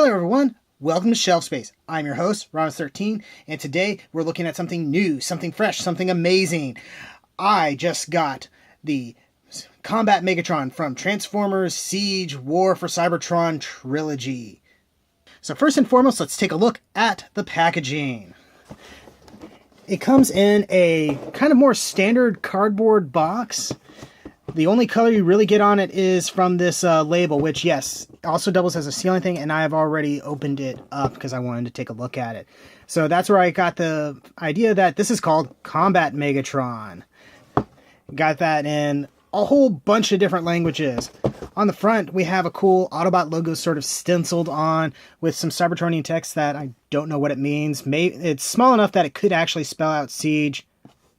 Hello everyone, welcome to Shelf Space. I'm your host, Ron13, and today we're looking at something new, something fresh, something amazing. I just got the Combat Megatron from Transformers Siege War for Cybertron Trilogy. So first and foremost, let's take a look at the packaging. It comes in a kind of more standard cardboard box. The only color you really get on it is from this label, which, yes, also doubles as a sealing thing, and I have already opened it up because I wanted to take a look at it. So that's where I got the idea that this is called Combat Megatron. Got that in a whole bunch of different languages. On the front, we have a cool Autobot logo sort of stenciled on with some Cybertronian text that I don't know what it means. It's small enough that it could actually spell out Siege.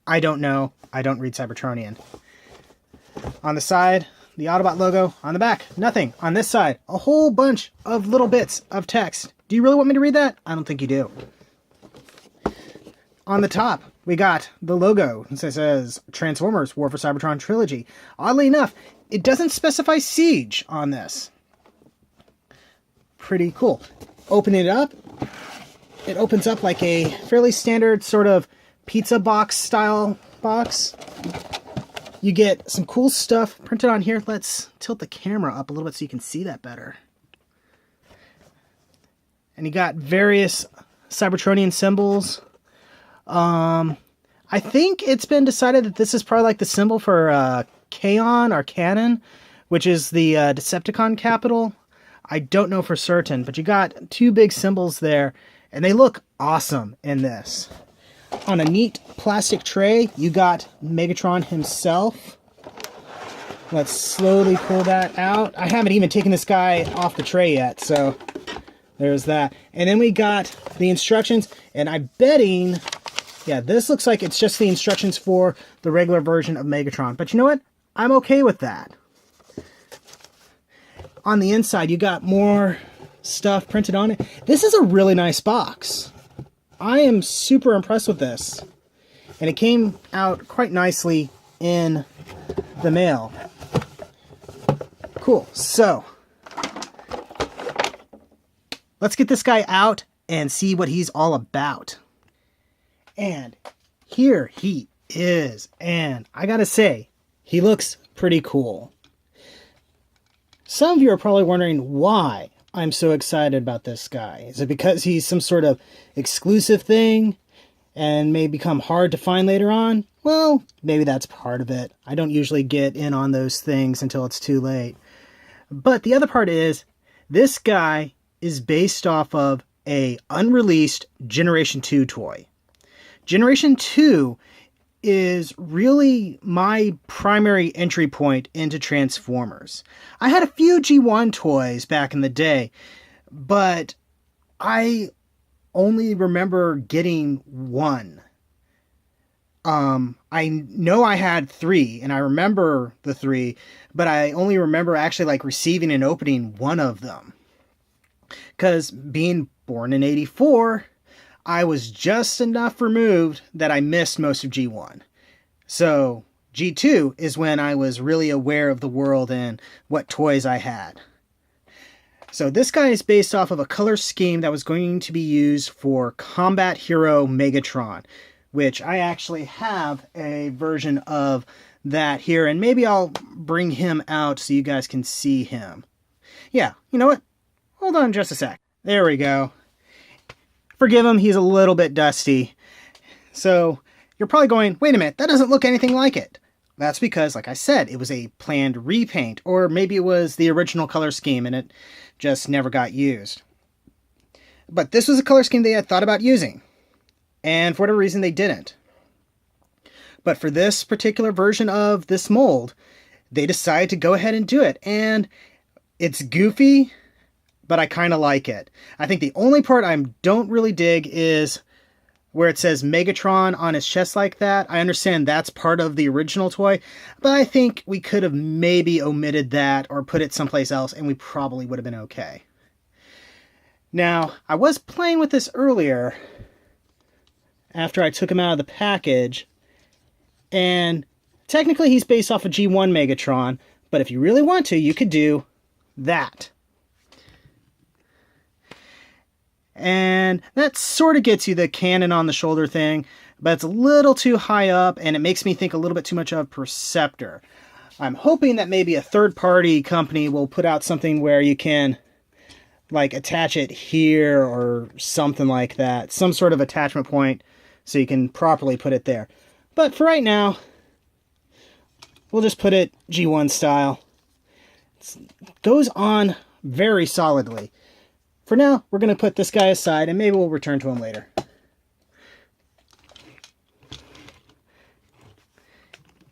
I don't know. I don't read Cybertronian. On the side, the Autobot logo. On the back, nothing. On this side, a whole bunch of little bits of text. Do you really want me to read that? I don't think you do. On the top, we got the logo. It says Transformers War for Cybertron Trilogy. Oddly enough, it doesn't specify Siege on this. Pretty cool. Open it up. It opens up like a fairly standard sort of pizza box style box. You get some cool stuff printed on here. Let's tilt the camera up a little bit so you can see that better. And you got various Cybertronian symbols. I think it's been decided that this is probably like the symbol for Kaon or Canon, which is the Decepticon capital. I don't know for certain, but you got two big symbols there, and they look awesome in this. On a neat plastic tray, you got Megatron himself. Let's slowly pull that out. I haven't even taken this guy off the tray yet, so there's that. And then we got the instructions, and I'm betting, yeah, this looks like it's just the instructions for the regular version of Megatron. But you know what? I'm okay with that. On the inside, you got more stuff printed on it. This is a really nice box. I am super impressed with this, and it came out quite nicely in the mail. Cool, so let's get this guy out and see what he's all about. And here he is, and I gotta say, he looks pretty cool. Some of you are probably wondering why I'm so excited about this guy. Is it because he's some sort of exclusive thing and may become hard to find later on? Well, maybe that's part of it. I don't usually get in on those things until it's too late. But the other part is, this guy is based off of a unreleased Generation 2 toy. Generation 2 is really my primary entry point into Transformers. I had a few G1 toys back in the day, but I only remember getting one. I know I had 3, and I remember the 3, but I only remember actually like receiving and opening one of them. Because being born in '84, I was just enough removed that I missed most of G1. So G2 is when I was really aware of the world and what toys I had. So this guy is based off of a color scheme that was going to be used for Combat Hero Megatron, which I actually have a version of that here, and maybe I'll bring him out so you guys can see him. Yeah, you know what? Hold on just a sec. There we go. Forgive him, he's a little bit dusty. So you're probably going, wait a minute, that doesn't look anything like it. That's because, like I said, it was a planned repaint, or maybe it was the original color scheme and it just never got used. But this was a color scheme they had thought about using, and for whatever reason they didn't. But for this particular version of this mold, they decided to go ahead and do it, and it's goofy, but I kind of like it. I think the only part I don't really dig is where it says Megatron on his chest like that. I understand that's part of the original toy, but I think we could have maybe omitted that or put it someplace else, and we probably would have been okay. Now, I was playing with this earlier after I took him out of the package, and technically he's based off of G1 Megatron, but if you really want to, you could do that. And that sort of gets you the cannon on the shoulder thing, but it's a little too high up, and it makes me think a little bit too much of Perceptor. I'm hoping that maybe a third-party company will put out something where you can, like, attach it here or something like that. Some sort of attachment point so you can properly put it there. But for right now, we'll just put it G1 style. It goes on very solidly. For now, we're going to put this guy aside, and maybe we'll return to him later.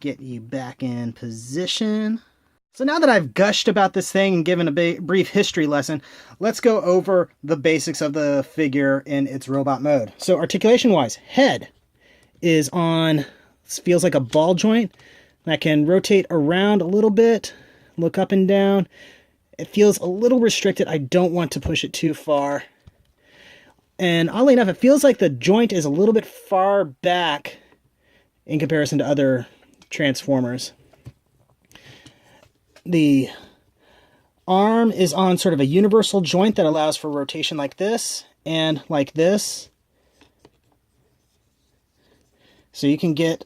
Get you back in position. So now that I've gushed about this thing and given a brief history lesson, let's go over the basics of the figure in its robot mode. So articulation-wise, head is on, feels like a ball joint that can rotate around a little bit, look up and down. It feels a little restricted. I don't want to push it too far. And oddly enough, it feels like the joint is a little bit far back in comparison to other Transformers. The arm is on sort of a universal joint that allows for rotation like this and like this. So you can get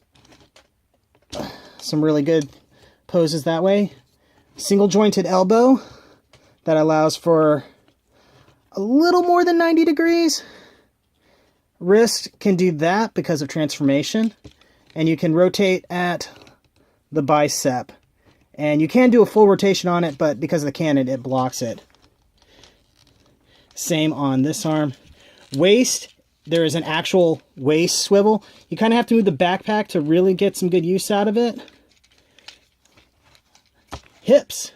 some really good poses that way. Single jointed elbow that allows for a little more than 90 degrees. Wrist can do that because of transformation. And you can rotate at the bicep. And you can do a full rotation on it, but because of the cannon, it blocks it. Same on this arm. Waist, there is an actual waist swivel. You kind of have to move the backpack to really get some good use out of it. Hips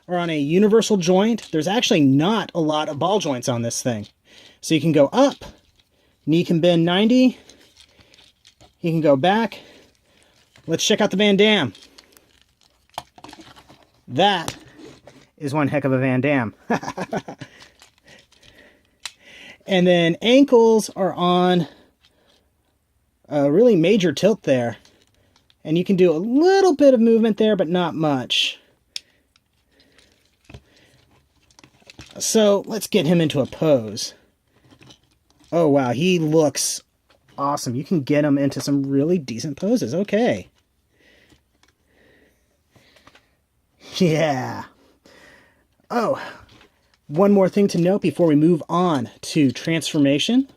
are on a universal joint. There's actually not a lot of ball joints on this thing. So you can go up, knee can bend 90, you can go back. Let's check out the Van Damme. That is one heck of a Van Damme. And then ankles are on a really major tilt there. And you can do a little bit of movement there, but not much. So let's get him into a pose. Oh wow, he looks awesome. You can get him into some really decent poses. Okay. Yeah. Oh, one more thing to note before we move on to transformation.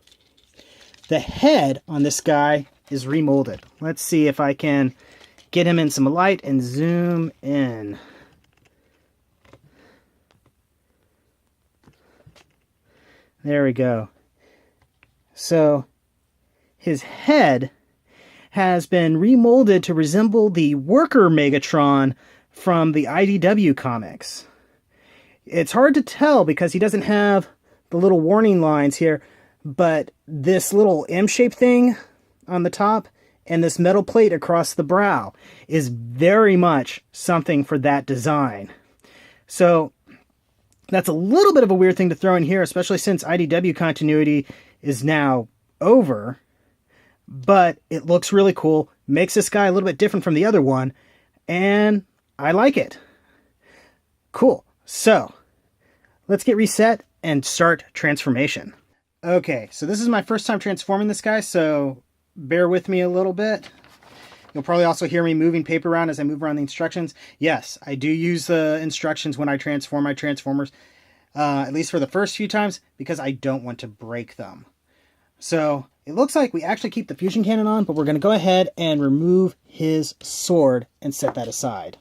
The head on this guy is remolded. Let's see if I can get him in some light and zoom in. There we go. So his head has been remolded to resemble the worker Megatron from the IDW comics. It's hard to tell because he doesn't have the little warning lines here, but this little M-shaped thing on the top and this metal plate across the brow is very much something for that design. So that's a little bit of a weird thing to throw in here, especially since IDW continuity is now over. But it looks really cool, makes this guy a little bit different from the other one, and I like it. Cool. So, let's get reset and start transformation. Okay, so this is my first time transforming this guy, so bear with me a little bit. You'll probably also hear me moving paper around as I move around the instructions. Yes, I do use the instructions when I transform my Transformers, at least for the first few times, because I don't want to break them. So, it looks like we actually keep the fusion cannon on, but we're going to go ahead and remove his sword and set that aside.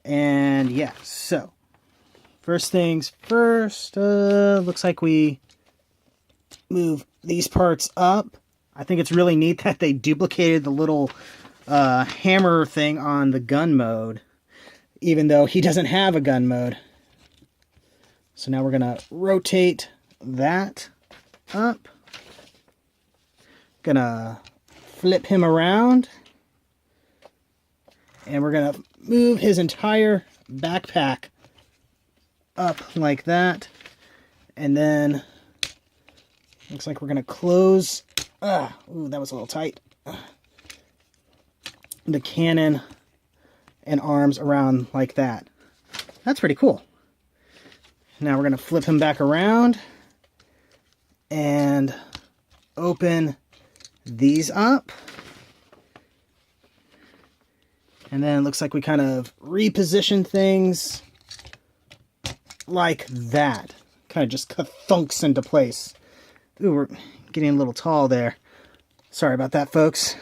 And yeah, so, first things first, looks like we move these parts up. I think it's really neat that they duplicated the little hammer thing on the gun mode, even though he doesn't have a gun mode. So now we're going to rotate that up. Gonna flip him around. And we're going to move his entire backpack up like that. And then looks like we're going to close. Ooh, that was a little tight. The cannon and arms around like that. That's pretty cool. Now we're going to flip him back around. and open these up. And then it looks like we kind of reposition things like that. Kind of just thunks into place. Ooh, we're getting a little tall there. Sorry about that, folks.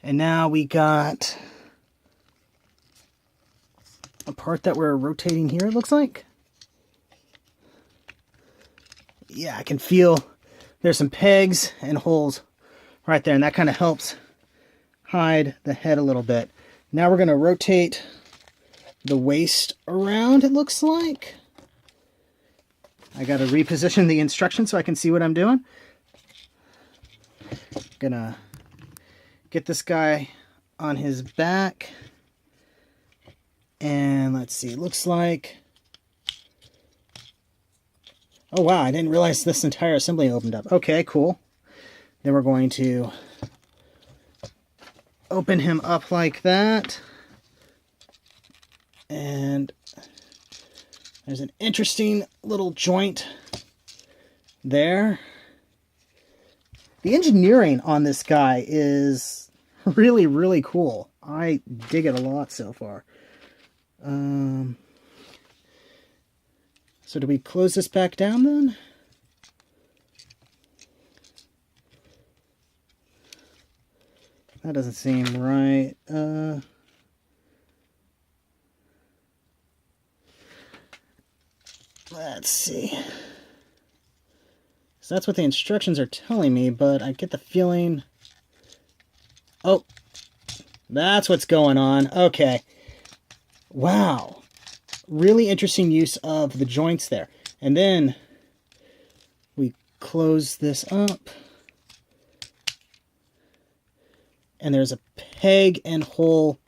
And now we got a part that we're rotating here, it looks like. Yeah, I can feel there's some pegs and holes right there, and that kind of helps hide the head a little bit. Now we're going to rotate the waist around, it looks like. I got to reposition the instructions so I can see what I'm doing. Gonna get this guy on his back. And let's see, it looks like... Oh wow, I didn't realize this entire assembly opened up. Okay, cool. Then we're going to open him up like that. And there's an interesting little joint there. The engineering on this guy is really, really cool. I dig it a lot so far. So do we close this back down then? That doesn't seem right. Let's see. So that's what the instructions are telling me, but I get the feeling... Oh, that's what's going on. Okay. Wow. Really interesting use of the joints there. And then we close this up. And there's a peg and hole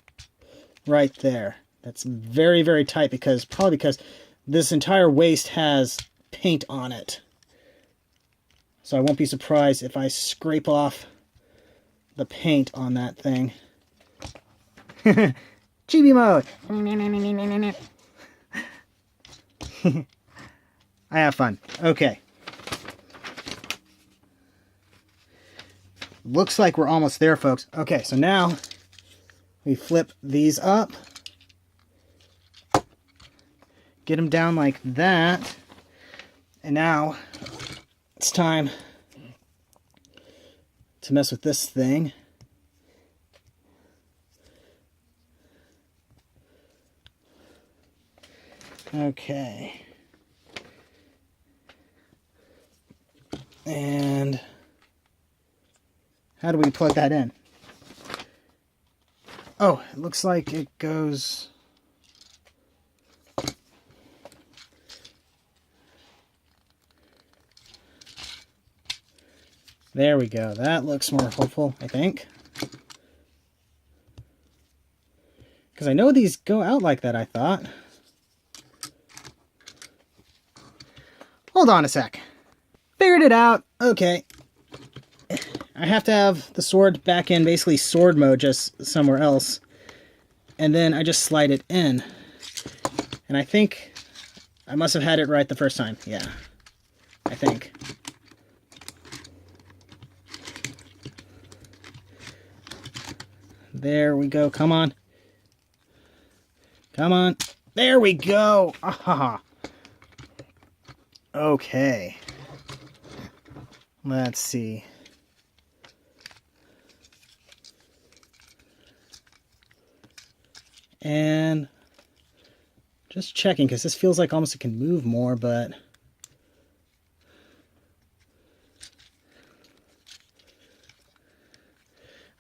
right there. That's very, very tight because probably because this entire waist has paint on it. So I won't be surprised if I scrape off the paint on that thing. Chibi mode! I have fun. Okay. Looks like we're almost there, folks. Okay, so now we flip these up. Get them down like that. And now it's time to mess with this thing. Okay. And how do we plug that in? Oh, it looks like it goes... There we go. That looks more hopeful, I think. Because I know these go out like that, I thought. Hold on a sec. Figured it out. Okay. I have to have the sword back in basically sword mode, just somewhere else. And then I just slide it in. And I think I must have had it right the first time. Yeah. I think. There we go. Come on. Come on. There we go. Ah. Okay. Let's see. And just checking, because this feels like almost it can move more, but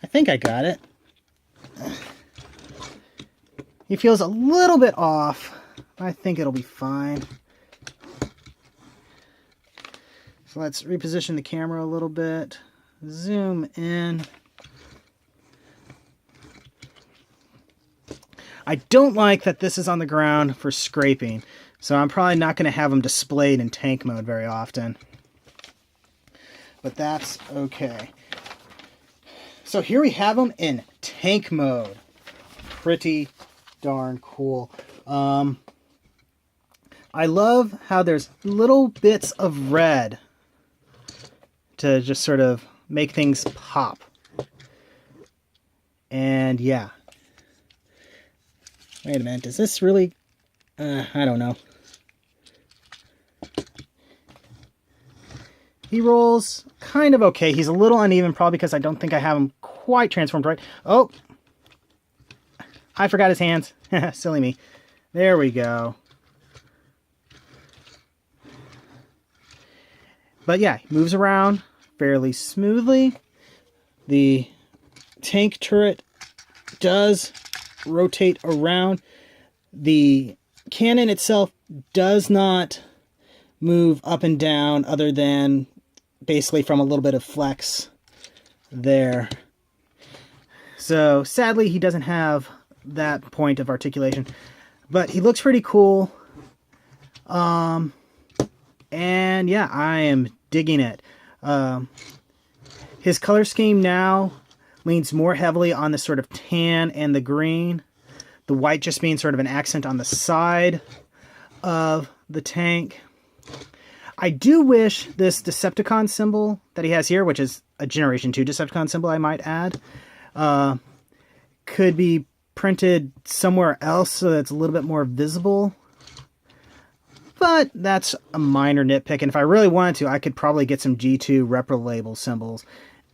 I think I got it. He feels a little bit off. I think it'll be fine. So let's reposition the camera a little bit. Zoom in. I don't like that this is on the ground for scraping, so I'm probably not going to have them displayed in tank mode very often. But that's okay. So here we have them in tank mode. Pretty darn cool. I love how there's little bits of red to just sort of make things pop. And yeah. Wait a minute, does this really... I don't know. He rolls kind of okay. He's a little uneven, probably because I don't think I have him quite transformed right. Oh! I forgot his hands. Silly me. There we go. But yeah, he moves around fairly smoothly. The tank turret does rotate around. The cannon itself does not move up and down other than basically from a little bit of flex there. So sadly he doesn't have that point of articulation, but he looks pretty cool. And yeah, I am digging it. His color scheme now leans more heavily on the sort of tan and the green. The white just being sort of an accent on the side of the tank. I do wish this Decepticon symbol that he has here, which is a Generation 2 Decepticon symbol I might add, could be printed somewhere else so that it's a little bit more visible. But that's a minor nitpick, and if I really wanted to, I could probably get some G2 repro label symbols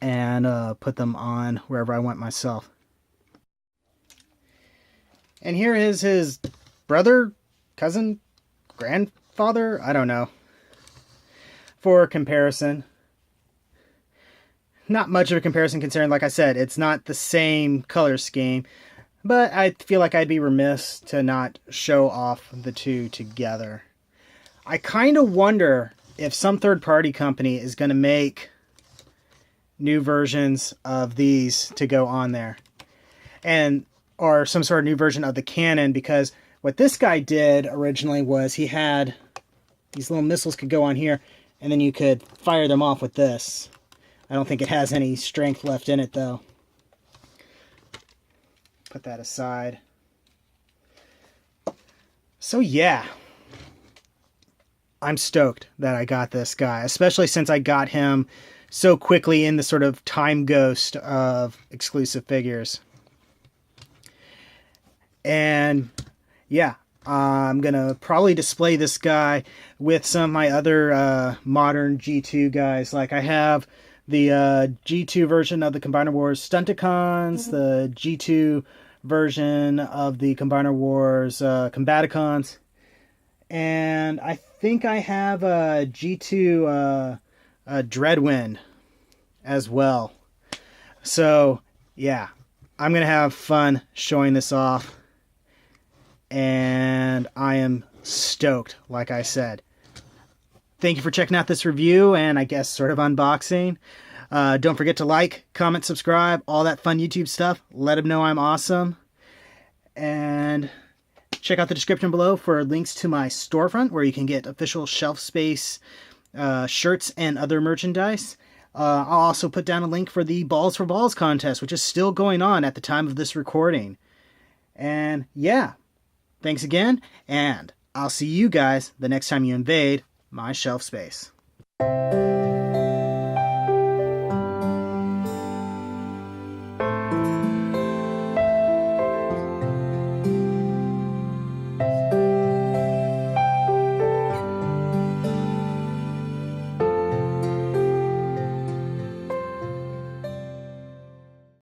and put them on wherever I want myself. And here is his brother, cousin, grandfather, I don't know, for comparison. Not much of a comparison considering, like I said, it's not the same color scheme, but I feel like I'd be remiss to not show off the two together. I kind of wonder if some third-party company is going to make new versions of these to go on there. Or some sort of new version of the cannon, because what this guy did originally was he had these little missiles could go on here, and then you could fire them off with this. I don't think it has any strength left in it, though. Put that aside. So yeah. I'm stoked that I got this guy, especially since I got him so quickly in the sort of time ghost of exclusive figures. And yeah, I'm going to probably display this guy with some of my other modern G2 guys. Like I have the G2 version of the Combiner Wars Stunticons, the G2 version of the Combiner Wars Combaticons. And I think I have a G2 Dreadwind as well. So, yeah, I'm going to have fun showing this off. And I am stoked, like I said. Thank you for checking out this review and I guess sort of unboxing. Don't forget to like, comment, subscribe, all that fun YouTube stuff. Let them know I'm awesome. And check out the description below for links to my storefront where you can get official shelf space shirts and other merchandise. I'll also put down a link for the Balls for Balls contest, which is still going on at the time of this recording. And yeah, thanks again, and I'll see you guys the next time you invade my shelf space.